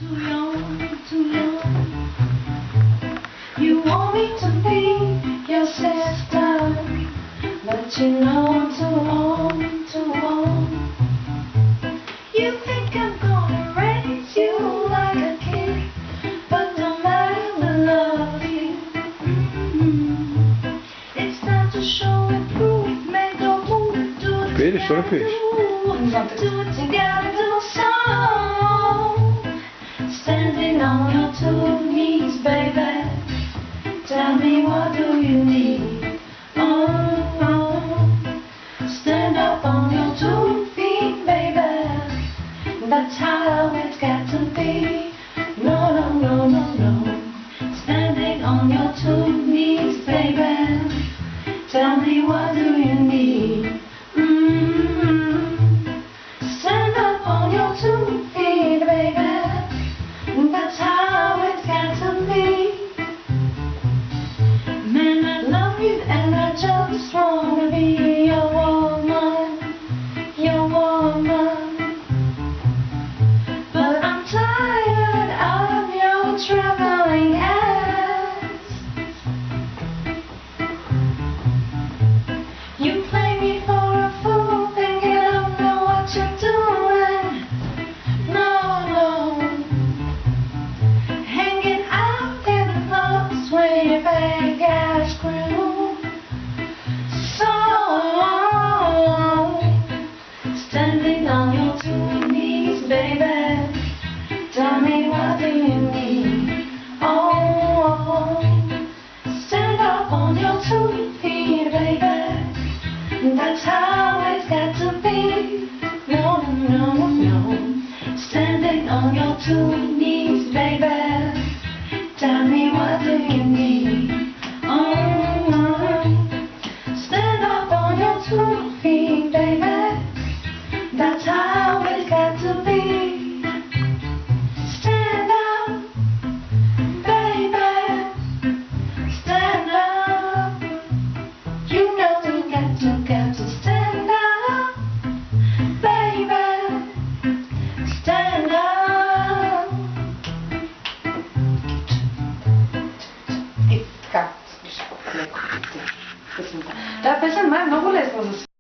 Too young, too young. You want me to be your sister, but you know I'm too old, too old. You think I'm gonna raise you like a kid, but no matter the love you. It's time to show and prove, make a move, do it Peixe, chora together, peixe. do it together, do so. Standing on your two knees, baby. Tell me, what do you need? Oh, stand up on your 2 feet, baby. That's how it's got to be. No, no, no, no, no. Standing on your 2 knees, baby. Tell me, what do you need? Stand up on your 2 feet, baby. That's how it's got to be. Man, I love you and I just wanna be your woman, your woman. But I'm tired of your traveling hands. You play me for a fool, thinking I don't know what you're doing. No, no. Hanging out in the clubs where you beg ass crew. So, standing on your 2 knees, baby. Tell me, what do you need? Oh, stand up on your 2 feet, baby. That's how it's got to be. No, no, no, no. Standing on your 2 knees, baby. Tell me, what do you need? Oh, stand up on your 2 feet, baby. That's how it's got to be. Stand up, baby. Stand up. You know you got to stand up, baby. Stand up. Estaba pensando más, no con la esposa.